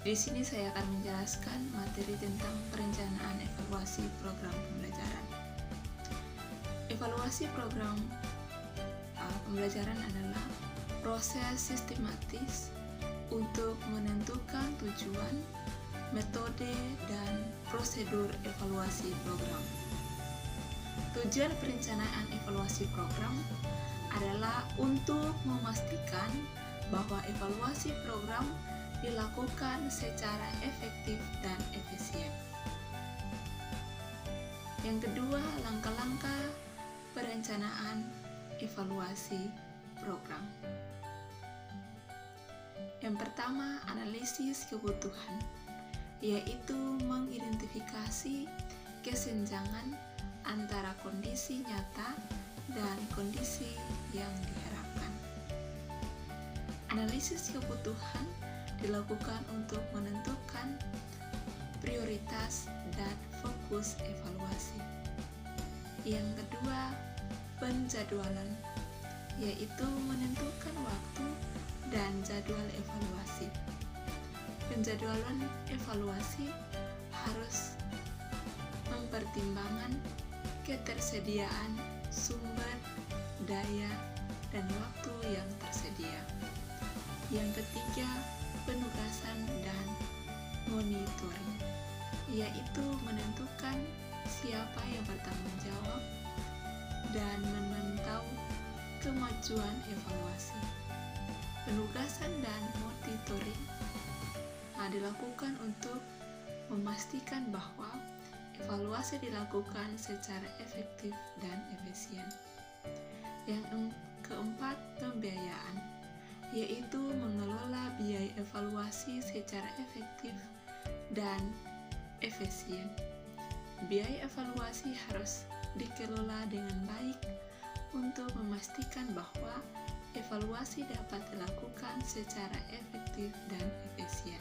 Di sini saya akan menjelaskan materi tentang perencanaan evaluasi program pembelajaran. Evaluasi program pembelajaran adalah proses sistematis untuk menentukan tujuan, metode, dan prosedur evaluasi program. Tujuan perencanaan evaluasi program adalah untuk memastikan bahwa evaluasi program dilakukan secara efektif dan efisien. Yang kedua, langkah-langkah perencanaan evaluasi program. Yang pertama, analisis kebutuhan, yaitu mengidentifikasi kesenjangan antara kondisi nyata dan kondisi yang diharapkan. Analisis kebutuhan dilakukan untuk menentukan prioritas dan fokus evaluasi. Yang kedua, penjadwalan, yaitu menentukan waktu dan jadwal evaluasi. Penjadwalan evaluasi harus mempertimbangkan ketersediaan sumber daya dan waktu yang tersedia. Yang ketiga, penugasan dan monitoring, yaitu menentukan siapa yang bertanggung jawab dan memantau kemajuan evaluasi. Penugasan dan monitoring dilakukan untuk memastikan bahwa evaluasi dilakukan secara efektif dan efisien. Yang keempat, pembiayaan, yaitu mengelola biaya evaluasi secara efektif dan efisien. Biaya evaluasi harus dikelola dengan baik untuk memastikan bahwa evaluasi dapat dilakukan secara efektif dan efisien.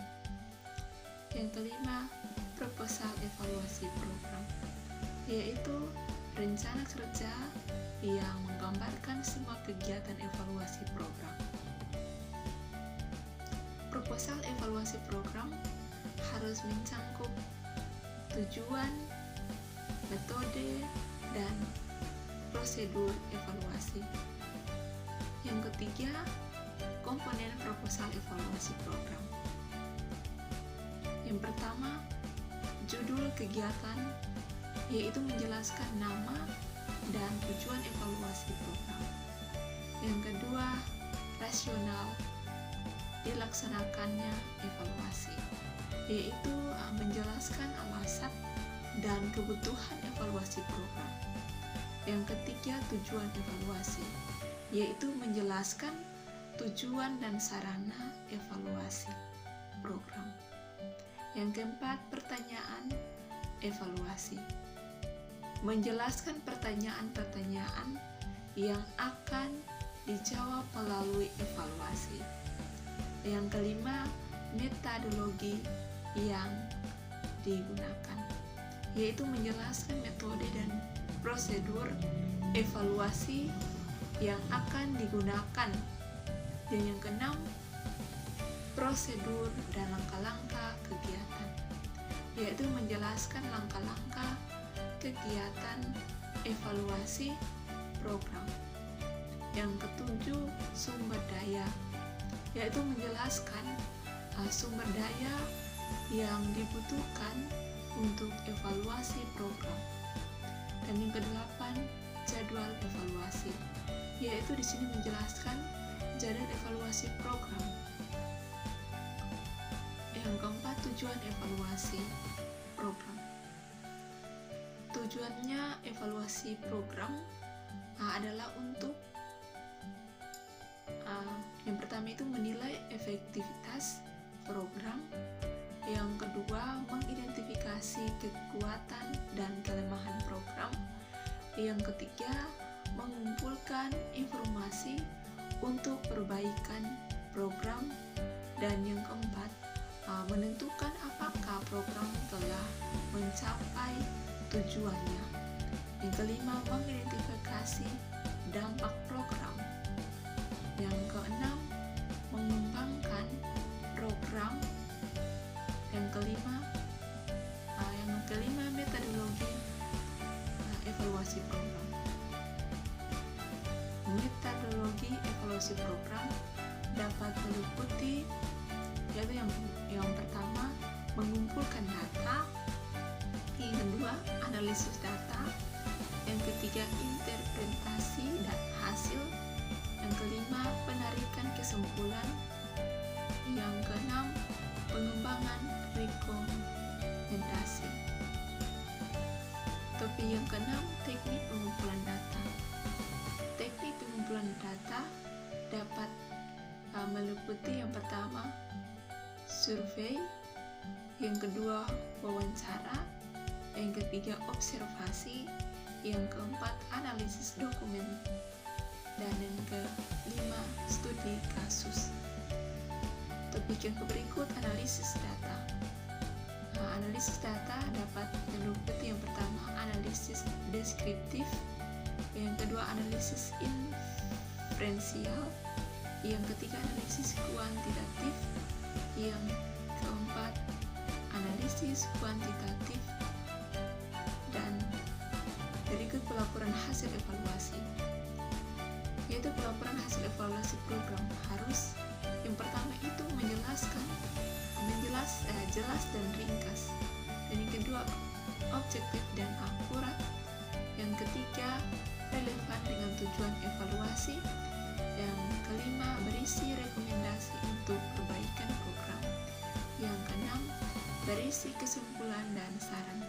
Yang kelima, proposal evaluasi program, yaitu rencana kerja yang menggambarkan semua kegiatan evaluasi program. Proposal evaluasi program harus mencangkup tujuan, metode, dan prosedur evaluasi. Yang ketiga, komponen proposal evaluasi program. Yang pertama, judul kegiatan, yaitu menjelaskan nama dan tujuan evaluasi program. Yang kedua, rasional dilaksanakannya evaluasi, yaitu menjelaskan alasan dan kebutuhan evaluasi program. Yang ketiga, tujuan evaluasi, yaitu menjelaskan tujuan dan sarana evaluasi program. Yang keempat, pertanyaan evaluasi, menjelaskan pertanyaan-pertanyaan yang akan dijawab melalui evaluasi. Yang kelima, metodologi yang digunakan, yaitu menjelaskan metode dan prosedur evaluasi yang akan digunakan. Dan yang keenam, prosedur dan langkah-langkah kegiatan, yaitu menjelaskan langkah-langkah kegiatan evaluasi program. Yang ketujuh, sumber daya, yaitu menjelaskan sumber daya yang dibutuhkan untuk evaluasi program. Dan yang kedelapan, jadwal evaluasi, yaitu di sini menjelaskan jadwal evaluasi program. Yang keempat, tujuan evaluasi program. Tujuannya evaluasi program adalah untuk yang pertama itu menilai efektivitas program. Yang kedua, mengidentifikasi kekuatan dan kelemahan program. Yang ketiga, mengumpulkan informasi untuk perbaikan program. Dan yang keempat, menentukan apakah program telah mencapai tujuannya. Yang kelima, mengidentifikasi dampak program. Yang keenam, mengembangkan program evaluasi program dapat meliputi, yaitu yang pertama mengumpulkan data, yang kedua analisis data, yang ketiga interpretasi dan hasil, yang kelima penarikan kesimpulan, yang keenam pengembangan rekomendasi. Topik yang keenam, teknik pengumpulan data. Teknik pengumpulan data dapat meliputi yang pertama survei, yang kedua wawancara, yang ketiga observasi, yang keempat analisis dokumen, dan yang kelima studi kasus. Topik yang berikut analisis data. Analisis data dapat meliputi yang pertama analisis deskriptif, yang kedua analisis inferensial, yang ketiga analisis kuantitatif, yang keempat analisis kuantitatif, dan berikut pelaporan hasil evaluasi. Yaitu pelaporan hasil evaluasi program harus yang pertama itu jelas dan ringkas, dan yang kedua objektif dan akurat, yang ketiga relevan dengan tujuan evaluasi, yang kelima berisi rekomendasi untuk perbaikan program, yang keenam berisi kesimpulan dan saran.